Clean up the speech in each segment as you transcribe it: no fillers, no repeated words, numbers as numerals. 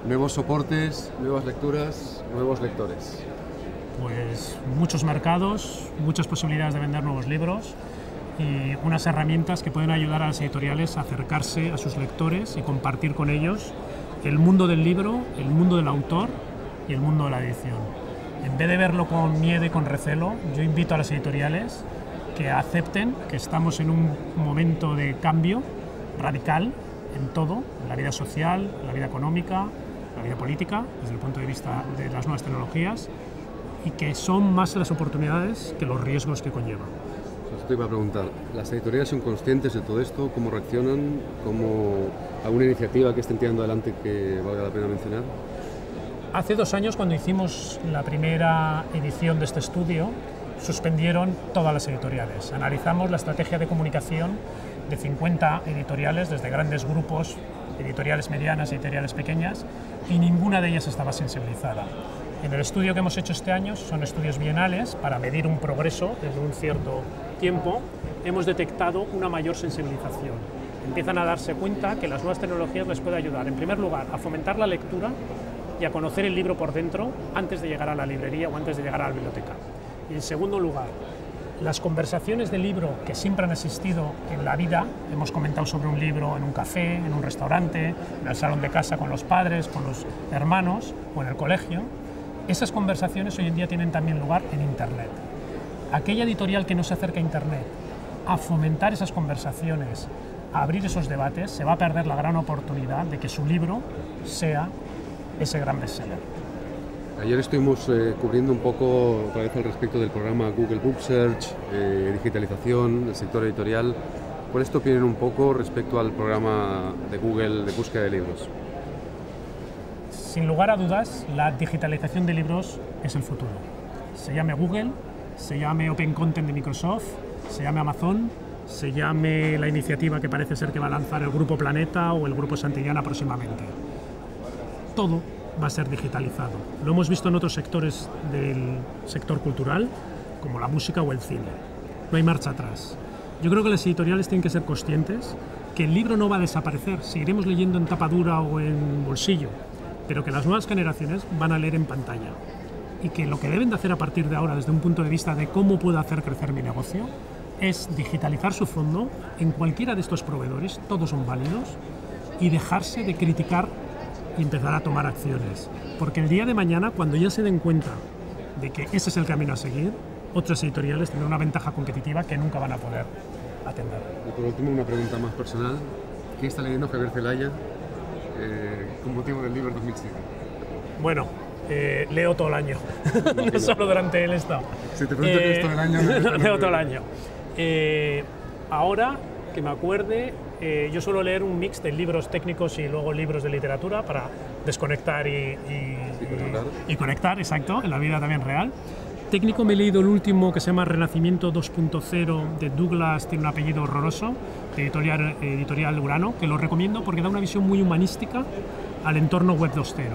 Nuevos soportes, nuevas lecturas, nuevos lectores. Pues muchos mercados, muchas posibilidades de vender nuevos libros y unas herramientas que pueden ayudar a las editoriales a acercarse a sus lectores y compartir con ellos el mundo del libro, el mundo del autor y el mundo de la edición. En vez de verlo con miedo y con recelo, yo invito a las editoriales que acepten que estamos en un momento de cambio radical en todo, en la vida social, en la vida económica, la vida política, desde el punto de vista de las nuevas tecnologías, y que son más las oportunidades que los riesgos que conlleva. Te iba a preguntar, ¿las editoriales son conscientes de todo esto? ¿Cómo reaccionan? ¿Cómo alguna iniciativa que estén tirando adelante que valga la pena mencionar? Hace 2 años, cuando hicimos la primera edición de este estudio, suspendieron todas las editoriales. Analizamos la estrategia de comunicación de 50 editoriales, desde grandes grupos, editoriales medianas, editoriales pequeñas, y ninguna de ellas estaba sensibilizada. En el estudio que hemos hecho este año, son estudios bienales para medir un progreso desde un cierto tiempo, hemos detectado una mayor sensibilización. Empiezan a darse cuenta que las nuevas tecnologías les pueden ayudar, en primer lugar, a fomentar la lectura y a conocer el libro por dentro antes de llegar a la librería o antes de llegar a la biblioteca. Y en segundo lugar, las conversaciones de libro que siempre han existido en la vida, hemos comentado sobre un libro en un café, en un restaurante, en el salón de casa con los padres, con los hermanos o en el colegio, esas conversaciones hoy en día tienen también lugar en Internet. Aquella editorial que no se acerca a Internet a fomentar esas conversaciones, a abrir esos debates, se va a perder la gran oportunidad de que su libro sea ese gran bestseller. Ayer estuvimos cubriendo un poco otra vez al respecto del programa Google Book Search, digitalización, el sector editorial. ¿Cuál es tu opinión un poco respecto al programa de Google de búsqueda de libros? Sin lugar a dudas, la digitalización de libros es el futuro. Se llame Google, se llame Open Content de Microsoft, se llame Amazon, se llame la iniciativa que parece ser que va a lanzar el Grupo Planeta o el Grupo Santillana próximamente. Todo va a ser digitalizado. Lo hemos visto en otros sectores del sector cultural, como la música o el cine. No hay marcha atrás. Yo creo que las editoriales tienen que ser conscientes que el libro no va a desaparecer, seguiremos leyendo en tapa dura o en bolsillo, pero que las nuevas generaciones van a leer en pantalla y que lo que deben de hacer a partir de ahora, desde un punto de vista de cómo puedo hacer crecer mi negocio, es digitalizar su fondo en cualquiera de estos proveedores, todos son válidos, y dejarse de criticar y empezar a tomar acciones. Porque el día de mañana, cuando ya se den cuenta de que ese es el camino a seguir, otras editoriales tendrán una ventaja competitiva que nunca van a poder atender. Y por último, una pregunta más personal. ¿Qué está leyendo Javier Celaya con motivo del libro 2007? Bueno, leo todo el año, no solo durante el estado. Si te pregunto qué es todo el año... leo todo el año. Ahora, que me acuerde, yo suelo leer un mix de libros técnicos y luego libros de literatura para desconectar y conectar, exacto, en la vida también real. Técnico me he leído el último que se llama Renacimiento 2.0 de Douglas, tiene un apellido horroroso, de editorial Urano, que lo recomiendo porque da una visión muy humanística al entorno web 2.0.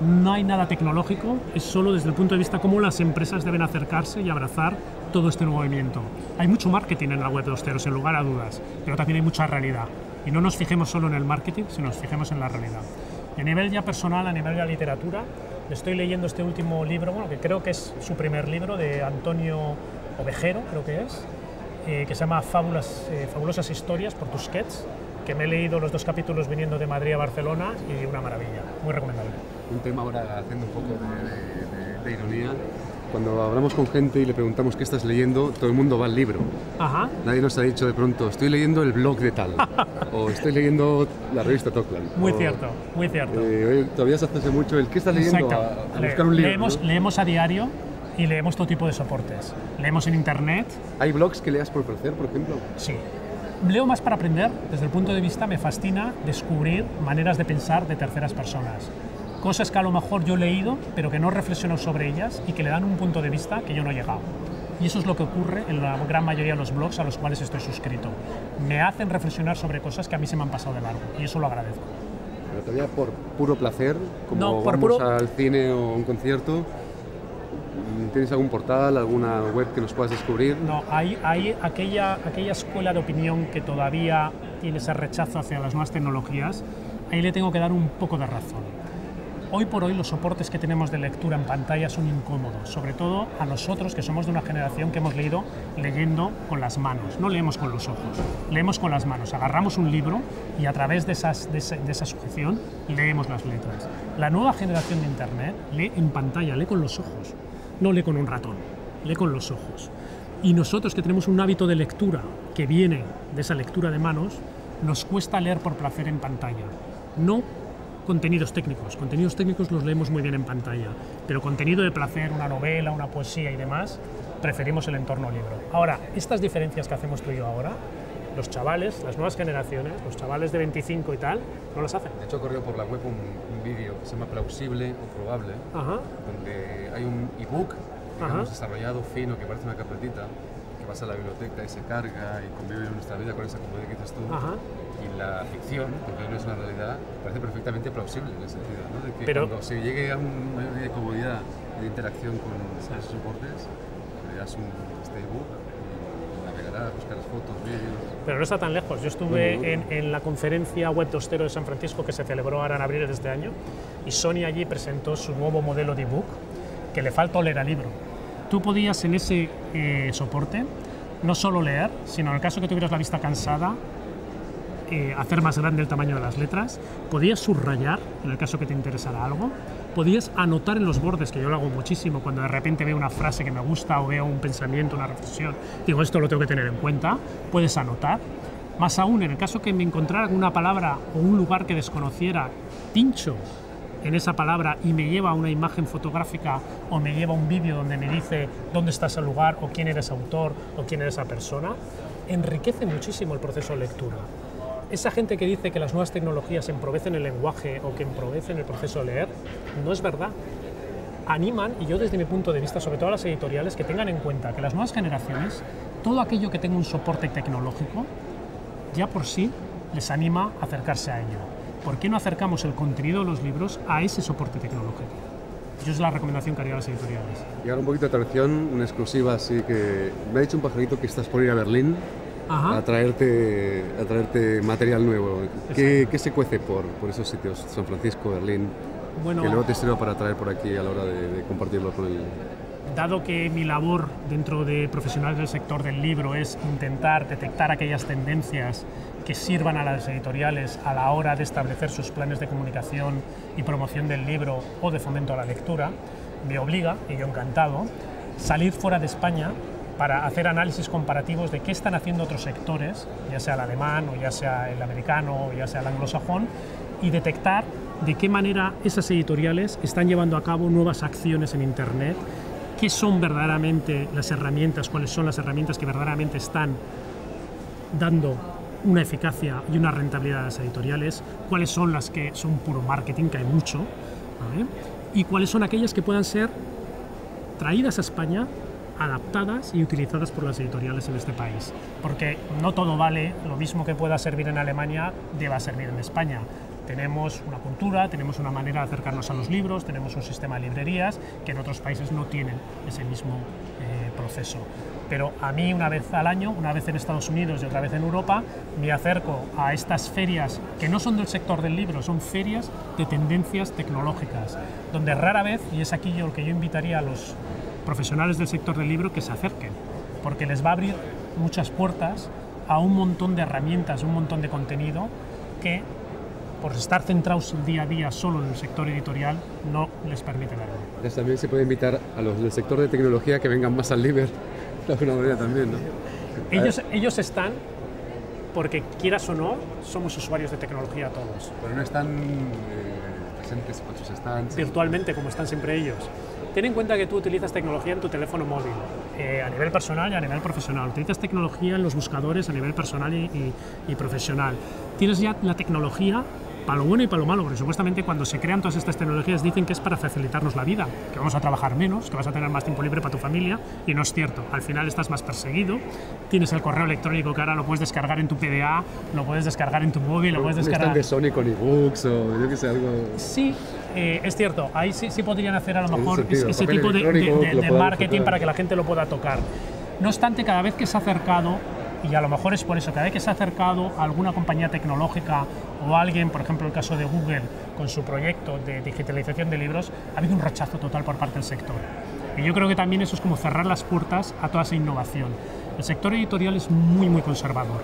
No hay nada tecnológico, es solo desde el punto de vista cómo las empresas deben acercarse y abrazar todo este nuevo movimiento. Hay mucho marketing en la web 2.0, sin lugar a dudas, pero también hay mucha realidad. Y no nos fijemos solo en el marketing, sino nos fijemos en la realidad. Y a nivel ya personal, a nivel de la literatura, estoy leyendo este último libro, bueno, que creo que es su primer libro, de Antonio Ovejero, creo que es, que se llama Fabulosas historias por Tusquets, que me he leído los 2 capítulos viniendo de Madrid a Barcelona y una maravilla, muy recomendable. Un tema ahora, haciendo un poco de ironía, cuando hablamos con gente y le preguntamos qué estás leyendo, todo el mundo va al libro. Ajá. Nadie nos ha dicho de pronto, estoy leyendo el blog de tal, o estoy leyendo la revista Tokland. Muy cierto, muy cierto. Todavía se hace mucho el ¿qué estás leyendo? A buscar un libro. Leemos a diario y leemos todo tipo de soportes. Leemos en Internet. ¿Hay blogs que leas por placer, por ejemplo? Sí. Leo más para aprender. Desde el punto de vista me fascina descubrir maneras de pensar de terceras personas. Cosas que a lo mejor yo he leído, pero que no reflexiono sobre ellas y que le dan un punto de vista que yo no he llegado. Y eso es lo que ocurre en la gran mayoría de los blogs a los cuales estoy suscrito. Me hacen reflexionar sobre cosas que a mí se me han pasado de largo y eso lo agradezco. Pero todavía por puro placer, como vamos al cine o a un concierto, ¿tienes algún portal, alguna web que nos puedas descubrir? No, hay aquella escuela de opinión que todavía tiene ese rechazo hacia las nuevas tecnologías, ahí le tengo que dar un poco de razón. Hoy por hoy los soportes que tenemos de lectura en pantalla son incómodos, sobre todo a nosotros que somos de una generación que hemos leído leyendo con las manos, no leemos con los ojos, leemos con las manos, agarramos un libro y a través de esa sujeción leemos las letras. La nueva generación de Internet lee en pantalla, lee con los ojos, no lee con un ratón, lee con los ojos. Y nosotros que tenemos un hábito de lectura que viene de esa lectura de manos, nos cuesta leer por placer en pantalla. No contenidos técnicos los leemos muy bien en pantalla, pero contenido de placer, una novela, una poesía y demás, preferimos el entorno libro. Ahora, estas diferencias que hacemos tú y yo ahora, los chavales, las nuevas generaciones, los chavales de 25 y tal, no las hacen. De hecho, corrió por la web un vídeo que se llama Plausible o Probable, donde hay un ebook que hemos desarrollado fino, que parece una carpetita, que vas a la biblioteca y se carga y convive en nuestra vida con esa comodidad que dices tú. Y la ficción, porque no es una realidad, parece perfectamente plausible en ese sentido, ¿no? De que cuando se llegue a un mayor de comodidad y de interacción con esos soportes, leerás este ebook y navegarás, buscarás fotos, vídeos. Pero no está tan lejos. Yo estuve en la conferencia Web 2.0 de San Francisco que se celebró ahora en abril de este año y Sony allí presentó su nuevo modelo de ebook que le falta oler al libro. Tú podías en ese soporte no solo leer, sino en el caso que tuvieras la vista cansada, hacer más grande el tamaño de las letras, podías subrayar en el caso que te interesara algo, podías anotar en los bordes, que yo lo hago muchísimo cuando de repente veo una frase que me gusta o veo un pensamiento, una reflexión, digo esto lo tengo que tener en cuenta, puedes anotar. Más aún, en el caso que me encontrara una palabra o un lugar que desconociera, pincho en esa palabra y me lleva a una imagen fotográfica o me lleva a un vídeo donde me dice dónde está ese lugar o quién eres autor o quién eres esa persona, enriquece muchísimo el proceso de lectura. Esa gente que dice que las nuevas tecnologías empobrecen el lenguaje o que empobrecen el proceso de leer, no es verdad. Animan, y yo desde mi punto de vista, sobre todo a las editoriales, que tengan en cuenta que las nuevas generaciones, todo aquello que tenga un soporte tecnológico, ya por sí les anima a acercarse a ello. ¿Por qué no acercamos el contenido de los libros a ese soporte tecnológico? Yo es la recomendación que haría a las editoriales. Y ahora un poquito de atención, una exclusiva, así que me ha dicho un pajarito que estás por ir a Berlín. A traerte material nuevo. ¿Qué se cuece por esos sitios? San Francisco, Berlín, que luego te sirva para traer por aquí a la hora de compartirlo con el... Dado que mi labor dentro de profesionales del sector del libro es intentar detectar aquellas tendencias que sirvan a las editoriales a la hora de establecer sus planes de comunicación y promoción del libro o de fomento a la lectura, me obliga, y yo encantado, salir fuera de España para hacer análisis comparativos de qué están haciendo otros sectores, ya sea el alemán, o ya sea el americano, o ya sea el anglosajón, y detectar de qué manera esas editoriales están llevando a cabo nuevas acciones en Internet, qué son verdaderamente las herramientas, cuáles son las herramientas que verdaderamente están dando una eficacia y una rentabilidad a las editoriales, cuáles son las que son puro marketing, que hay mucho, ¿vale? Y cuáles son aquellas que puedan ser traídas a España, adaptadas y utilizadas por las editoriales en este país, porque no todo vale, lo mismo que pueda servir en Alemania deba servir en España. Tenemos una cultura, tenemos una manera de acercarnos a los libros, tenemos un sistema de librerías que en otros países no tienen ese mismo proceso. Pero a mí una vez al año, una vez en Estados Unidos y otra vez en Europa, me acerco a estas ferias que no son del sector del libro, son ferias de tendencias tecnológicas, donde rara vez, y es aquí lo que yo invitaría a los profesionales del sector del libro que se acerquen, porque les va a abrir muchas puertas a un montón de herramientas, un montón de contenido que, por estar centrados el día a día solo en el sector editorial, no les permite verlo. Entonces también se puede invitar a los del sector de tecnología que vengan más al Liber, de alguna manera también, ¿no? Ellos están porque, quieras o no, somos usuarios de tecnología todos. Pero no están presentes con sus stands. Virtualmente, como están siempre ellos. Ten en cuenta que tú utilizas tecnología en tu teléfono móvil, a nivel personal y a nivel profesional. Utilizas tecnología en los buscadores a nivel personal y profesional. Tienes ya la tecnología para lo bueno y para lo malo, porque supuestamente cuando se crean todas estas tecnologías dicen que es para facilitarnos la vida, que vamos a trabajar menos, que vas a tener más tiempo libre para tu familia, y no es cierto. Al final estás más perseguido, tienes el correo electrónico que ahora lo puedes descargar en tu PDA, lo puedes descargar en tu móvil, lo puedes descargar... ¿Un stand de Sony con ebooks o yo qué sé, algo...? Sí, es cierto, ahí sí podrían hacer a lo mejor ese tipo de marketing para que la gente lo pueda tocar. No obstante, cada vez que se ha acercado Y a lo mejor es por eso, cada vez que se ha acercado a alguna compañía tecnológica o alguien, por ejemplo el caso de Google, con su proyecto de digitalización de libros, ha habido un rechazo total por parte del sector. Y yo creo que también eso es como cerrar las puertas a toda esa innovación. El sector editorial es muy conservador.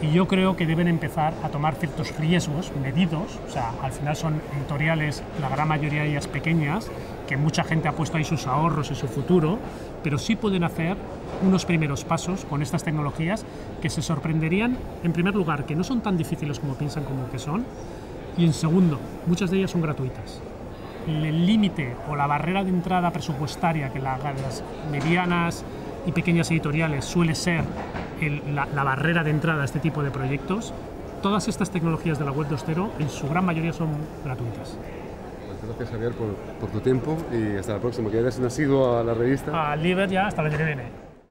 Y yo creo que deben empezar a tomar ciertos riesgos medidos, o sea, al final son editoriales, la gran mayoría de ellas pequeñas, que mucha gente ha puesto ahí sus ahorros y su futuro, pero sí pueden hacer unos primeros pasos con estas tecnologías que se sorprenderían, en primer lugar, que no son tan difíciles como piensan como que son, y en segundo, muchas de ellas son gratuitas. El límite o la barrera de entrada presupuestaria que las medianas y pequeñas editoriales suele ser la barrera de entrada a este tipo de proyectos, todas estas tecnologías de la web 2.0 en su gran mayoría son gratuitas. Pues gracias, Javier, por tu tiempo y hasta la próxima. Que eres un asiduo a la revista. A Liber ya hasta el año que viene.